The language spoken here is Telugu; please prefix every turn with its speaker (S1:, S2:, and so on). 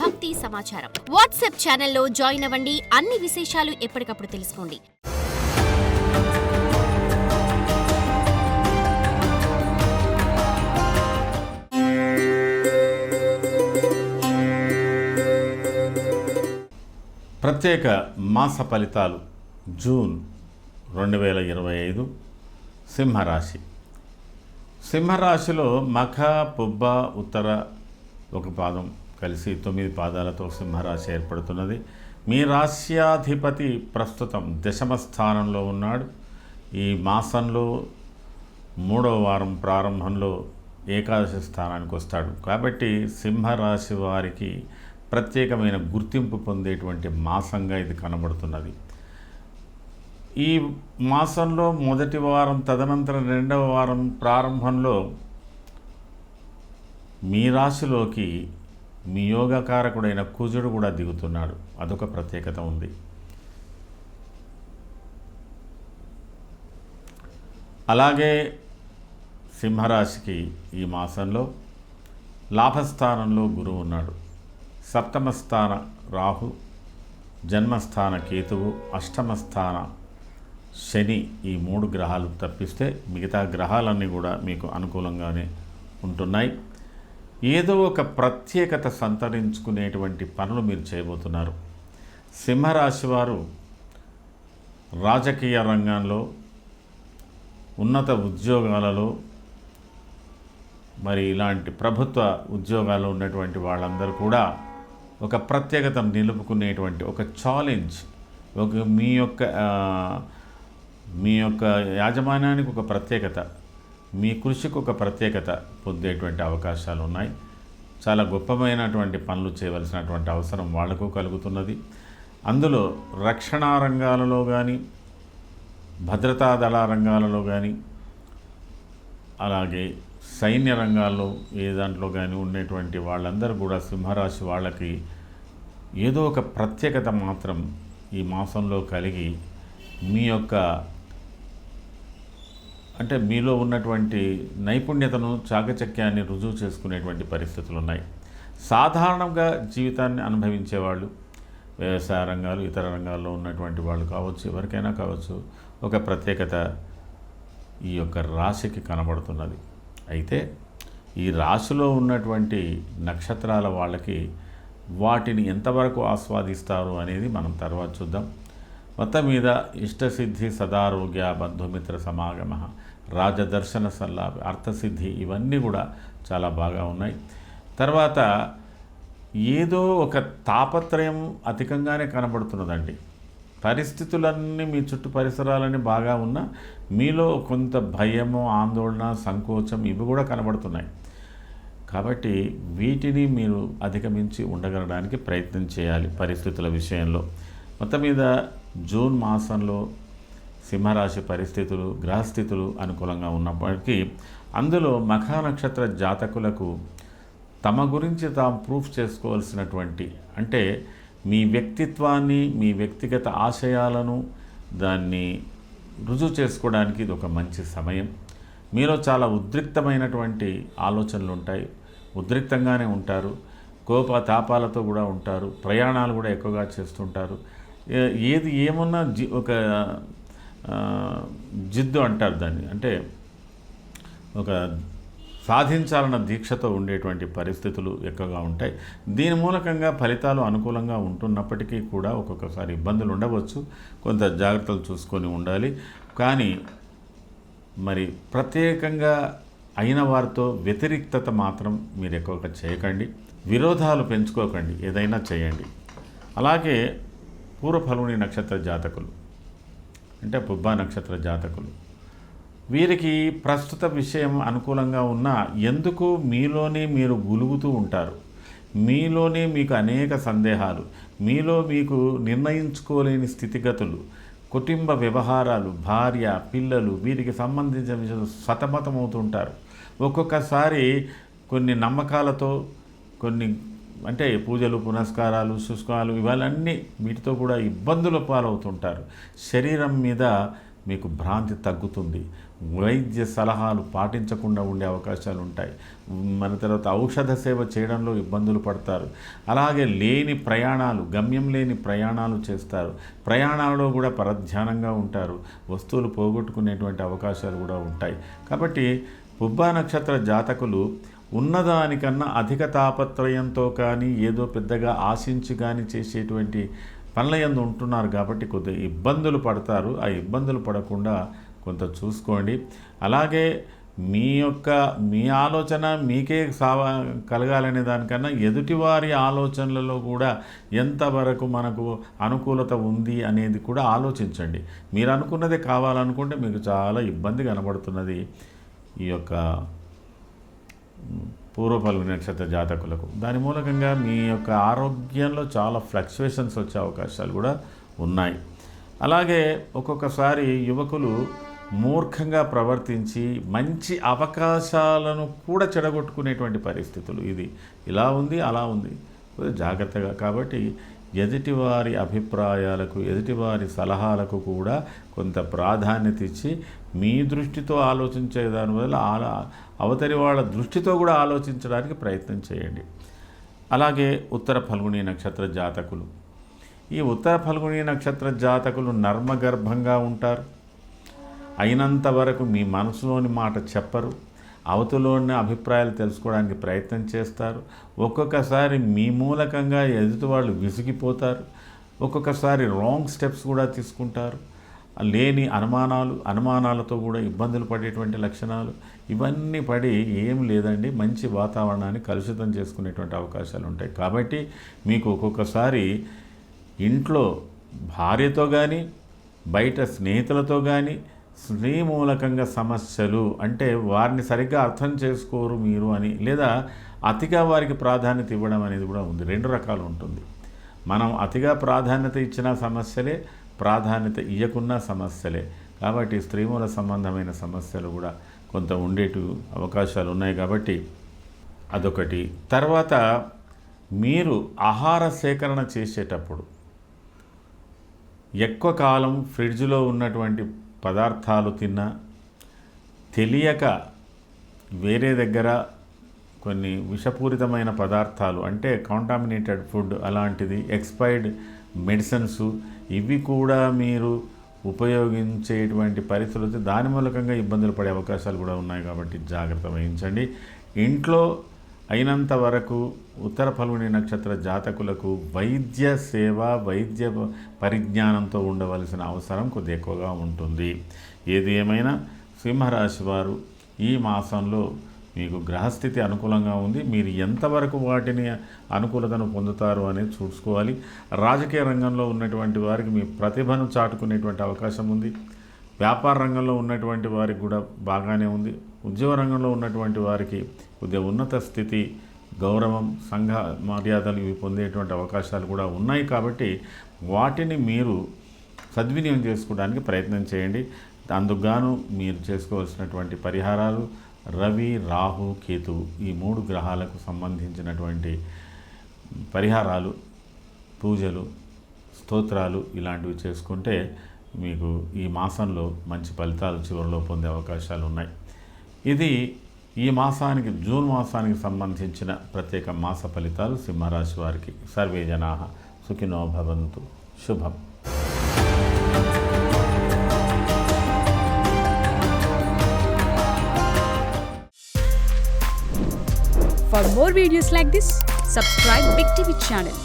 S1: భక్తి సమాచారం. వాట్సాప్ ఛానల్లో జాయిన్ అవ్వండి. అన్ని విశేషాలు ఎప్పటికప్పుడు తెలుసుకోండి.
S2: ప్రత్యేక మాస ఫలితాలు జూన్ 2025 సింహరాశి. సింహరాశిలో మఖ, పుబ్బ, ఉత్తర ఒక పాదం కలిసి 9 పాదాలతో సింహరాశి ఏర్పడుతున్నది. మీ రాశ్యాధిపతి ప్రస్తుతం దశమ స్థానంలో ఉన్నాడు. ఈ మాసంలో 3వ వారం ప్రారంభంలో ఏకాదశి స్థానానికి వస్తాడు. కాబట్టి సింహరాశి వారికి ప్రత్యేకమైన గుర్తింపు పొందేటువంటి మాసంగా ఇది కనబడుతున్నది. ఈ మాసంలో మొదటి వారం తదనంతరం 2వ వారం ప్రారంభంలో మీ రాశిలోకి మీ యోగకారకుడైన కుజుడు కూడా దిగుతున్నాడు. అదొక ప్రత్యేకత ఉంది. అలాగే సింహరాశికి ఈ మాసంలో లాభస్థానంలో గురువు ఉన్నాడు. సప్తమ స్థాన రాహు, జన్మస్థాన కేతువు, అష్టమ స్థాన శని, ఈ 3 గ్రహాలు తప్పిస్తే మిగతా గ్రహాలన్నీ కూడా మీకు అనుకూలంగానే ఉంటున్నాయి. ఏదో ఒక ప్రత్యేకత సంతరించుకునేటువంటి పనులు మీరు చేయబోతున్నారు. సింహరాశి వారు రాజకీయ రంగంలో, ఉన్నత ఉద్యోగాలలో, మరి ఇలాంటి ప్రభుత్వ ఉద్యోగాలు ఉన్నటువంటి వాళ్ళందరూ కూడా ఒక ప్రత్యేకతను నిలుపుకునేటువంటి ఒక ఛాలెంజ్, ఒక మీ యొక్క యాజమాన్యానికి ఒక ప్రత్యేకత, మీ కృషికి ఒక ప్రత్యేకత పొందేటువంటి అవకాశాలు ఉన్నాయి. చాలా గొప్పమైనటువంటి పనులు చేయవలసినటువంటి అవసరం వాళ్లకు కలుగుతున్నది. అందులో రక్షణ రంగాలలో కానీ, భద్రతా దళ రంగాలలో కానీ, అలాగే సైన్య రంగాల్లో ఏ దాంట్లో కానీ ఉండేటువంటి వాళ్ళందరూ కూడా సింహరాశి వాళ్ళకి ఏదో ఒక ప్రత్యేకత మాత్రం ఈ మాసంలో కలిగి మీ యొక్క అంటే మీలో ఉన్నటువంటి నైపుణ్యతను, చాకచక్యాన్ని రుజువు చేసుకునేటువంటి పరిస్థితులు ఉన్నాయి. సాధారణంగా జీవితాన్ని అనుభవించేవాళ్ళు, వ్యవసాయ రంగాలు, ఇతర రంగాల్లో ఉన్నటువంటి వాళ్ళు కావచ్చు, ఎవరికైనా కావచ్చు, ఒక ప్రత్యేకత ఈ యొక్క రాశికి కనబడుతున్నది. అయితే ఈ రాశిలో ఉన్నటువంటి నక్షత్రాల వాళ్ళకి వాటిని ఎంతవరకు ఆస్వాదిస్తారు అనేది మనం తర్వాత చూద్దాం. మొత్తం మీద ఇష్టసిద్ధి, సదారోగ్య, బంధుమిత్ర సమాగమ, రాజదర్శన సల్లాభ, అర్థసిద్ధి, ఇవన్నీ కూడా చాలా బాగా ఉన్నాయి. తర్వాత ఏదో ఒక తాపత్రయం అధికంగానే కనబడుతున్నదండి. పరిస్థితులన్నీ మీ చుట్టూ పరిసరాలన్నీ బాగా ఉన్నా మీలో కొంత భయము, ఆందోళన, సంకోచం ఇవి కూడా కనబడుతున్నాయి. కాబట్టి వీటిని మీరు అధిగమించి ఉండగలడానికి ప్రయత్నం చేయాలి పరిస్థితుల విషయంలో. మొత్తం మీద జూన్ మాసంలో సింహరాశి పరిస్థితులు, గ్రహస్థితులు అనుకూలంగా ఉన్నప్పటికీ అందులో మఖ నక్షత్ర జాతకులకు తమ గురించి తాము ప్రూఫ్ చేసుకోవాల్సినటువంటి, అంటే మీ వ్యక్తిత్వాన్ని, మీ వ్యక్తిగత ఆశయాలను దాన్ని రుజువు చేసుకోవడానికి ఇది ఒక మంచి సమయం. మీలో చాలా ఉద్రిక్తమైనటువంటి ఆలోచనలు ఉంటాయి, ఉద్రిక్తంగానే ఉంటారు, కోపతాపాలతో కూడా ఉంటారు, ప్రయాణాలు కూడా ఎక్కువగా చేస్తుంటారు. ఏది ఏమున్నా ఒక జిద్దు అంటారు దాన్ని, అంటే ఒక సాధించాలన్న దీక్షతో ఉండేటువంటి పరిస్థితులు ఎక్కువగా ఉంటాయి. దీని మూలకంగా ఫలితాలు అనుకూలంగా ఉంటున్నప్పటికీ కూడా ఒక్కొక్కసారి ఇబ్బందులు ఉండవచ్చు. కొంత జాగ్రత్తలు చూసుకొని ఉండాలి. కానీ మరి ప్రత్యేకంగా అయిన వారితో వ్యతిరేకత మాత్రం మీరు ఎక్కువగా చేయకండి, విరోధాలు పెంచుకోకండి, ఏదైనా చేయండి. అలాగే పూర్వఫల్గుని నక్షత్ర జాతకులు, అంటే పుబ్బా నక్షత్ర జాతకులు, వీరికి ప్రస్తుత విషయం అనుకూలంగా ఉన్నా ఎందుకు మీలోనే మీరు గులుగుతూ ఉంటారు. మీలోనే మీకు అనేక సందేహాలు, మీలో మీకు నిర్ణయించుకోలేని స్థితిగతులు, కుటుంబ వ్యవహారాలు, భార్య, పిల్లలు, వీరికి సంబంధించిన విషయాలు సతమతమవుతుంటారు. ఒక్కొక్కసారి కొన్ని నమ్మకాలతో, కొన్ని అంటే పూజలు, పునస్కారాలు, శుష్కాలు, ఇవన్నీ వీటితో కూడా ఇబ్బందుల పాలవుతుంటారు. శరీరం మీద మీకు భ్రాంతి తగ్గుతుంది. వైద్య సలహాలు పాటించకుండా ఉండే అవకాశాలు ఉంటాయి. మన తర్వాత ఔషధ సేవ చేయడంలో ఇబ్బందులు పడతారు. అలాగే లేని ప్రయాణాలు, గమ్యం లేని ప్రయాణాలు చేస్తారు. ప్రయాణాలలో కూడా పరధ్యానంగా ఉంటారు. వస్తువులు పోగొట్టుకునేటువంటి అవకాశాలు కూడా ఉంటాయి. కాబట్టి పుబ్బా నక్షత్ర జాతకులు ఉన్నదానికన్నా అధిక తాపత్రయంతో కానీ ఏదో పెద్దగా ఆశించి కానీ చేసేటువంటి పనుల యందు ఉంటున్నారు కాబట్టి కొద్దిగా ఇబ్బందులు పడతారు. ఆ ఇబ్బందులు పడకుండా కొంత చూసుకోండి. అలాగే మీ ఆలోచన మీకే కలగాలనే దానికన్నా ఎదుటివారి ఆలోచనలలో కూడా ఎంతవరకు మనకు అనుకూలత ఉంది అనేది కూడా ఆలోచించండి. మీరు అనుకున్నదే కావాలనుకుంటే మీకు చాలా ఇబ్బంది కనబడుతున్నది ఈ యొక్క పూర్వ ఫల్గుని నక్షత్ర జాతకులకు. దాని మూలకంగా మీ యొక్క ఆరోగ్యంలో చాలా ఫ్లక్చువేషన్స్ వచ్చే అవకాశాలు కూడా ఉన్నాయి. అలాగే ఒక్కొక్కసారి యువకులు మూర్ఖంగా ప్రవర్తించి మంచి అవకాశాలను కూడా చెడగొట్టుకునేటువంటి పరిస్థితులు. ఇది ఇలా ఉంది, అలా ఉంది, జాగ్రత్తగా. కాబట్టి ఎదుటివారి అభిప్రాయాలకు, ఎదుటివారి సలహాలకు కూడా కొంత ప్రాధాన్యత ఇచ్చి మీ దృష్టితో ఆలోచించే దాని వల్ల అవతలి వాళ్ళ దృష్టితో కూడా ఆలోచించడానికి ప్రయత్నం చేయండి. అలాగే ఉత్తర ఫల్గుని నక్షత్ర జాతకులు, ఈ ఉత్తర ఫల్గుని నక్షత్ర జాతకులు నర్మగర్భంగా ఉంటారు. అయినంత వరకు మీ మనసులోని మాట చెప్పరు. అవతలోని అభిప్రాయాలు తెలుసుకోవడానికి ప్రయత్నం చేస్తారు. ఒక్కొక్కసారి మీ మూలకంగా ఎదుటి వాళ్ళు విసిగిపోతారు. ఒక్కొక్కసారి రాంగ్ స్టెప్స్ కూడా తీసుకుంటారు. లేని అనుమానాలతో కూడా ఇబ్బందులు పడేటువంటి లక్షణాలు ఇవన్నీ పడి ఏం లేదండి, మంచి వాతావరణాన్ని కలుషితం చేసుకునేటువంటి అవకాశాలు ఉంటాయి. కాబట్టి మీకు ఒక్కొక్కసారి ఇంట్లో భార్యతో కానీ బయట స్నేహితులతో కానీ స్త్రీ మూలకంగా సమస్యలు, అంటే వారిని సరిగ్గా అర్థం చేసుకోరు మీరు అని, లేదా అతిగా వారికి ప్రాధాన్యత ఇవ్వడం అనేది కూడా ఉంది. రెండు రకాలు ఉంటుంది. మనం అతిగా ప్రాధాన్యత ఇచ్చిన సమస్యలే, ప్రాధాన్యత ఇవ్వకున్న సమస్యలే. కాబట్టి స్త్రీమూల సంబంధమైన సమస్యలు కూడా కొంత ఉండేటు అవకాశాలు ఉన్నాయి. కాబట్టి అదొకటి. తర్వాత మీరు ఆహార సేకరణ చేసేటప్పుడు ఎక్కువ కాలం ఫ్రిడ్జ్లో ఉన్నటువంటి పదార్థాలు తిన్నా, తెలియక వేరే దగ్గర కొన్ని విషపూరితమైన పదార్థాలు, అంటే కాంటామినేటెడ్ ఫుడ్ అలాంటిది, ఎక్స్పైర్డ్ మెడిసిన్స్, ఇవి కూడా మీరు ఉపయోగించేటువంటి పరిస్థితులు దాని మూలకంగా ఇబ్బందులు పడే అవకాశాలు కూడా ఉన్నాయి. కాబట్టి జాగ్రత్త వహించండి. ఇంట్లో అయినంత వరకు ఉత్తర ఫల్గుని నక్షత్ర జాతకులకు వైద్య సేవ, వైద్య పరిజ్ఞానంతో ఉండవలసిన అవసరం కొద్ది ఎక్కువగా ఉంటుంది. ఏది ఏమైనా సింహరాశి వారు ఈ మాసంలో మీకు గ్రహస్థితి అనుకూలంగా ఉంది. మీరు ఎంతవరకు వాటిని అనుకూలతను పొందుతారు అనేది చూసుకోవాలి. రాజకీయ రంగంలో ఉన్నటువంటి వారికి మీ ప్రతిభను చాటుకునేటువంటి అవకాశం ఉంది. వ్యాపార రంగంలో ఉన్నటువంటి వారికి కూడా బాగానే ఉంది. ఉద్యోగ రంగంలో ఉన్నటువంటి వారికి కొద్దిగా ఉన్నత స్థితి, గౌరవం, సంఘ మర్యాదలు ఇవి పొందేటువంటి అవకాశాలు కూడా ఉన్నాయి. కాబట్టి వాటిని మీరు సద్వినియోగం చేసుకోవడానికి ప్రయత్నం చేయండి. అందుకుగాను మీరు చేసుకోవాల్సినటువంటి పరిహారాలు రవి, రాహు, కేతువు ఈ 3 గ్రహాలకు సంబంధించినటువంటి పరిహారాలు, పూజలు, స్తోత్రాలు ఇలాంటివి చేసుకుంటే మీకు ఈ మాసంలో మంచి ఫలితాలు చివరిలో పొందే అవకాశాలు ఉన్నాయి. ఇది ఈ మాసానికి, జూన్ మాసానికి సంబంధించిన ప్రత్యేక మాస ఫలితాలు సింహరాశి వారికి. సర్వే జనాః సుఖినో భవంతు. శుభం.
S3: For more videos like this, subscribe Big TV channel.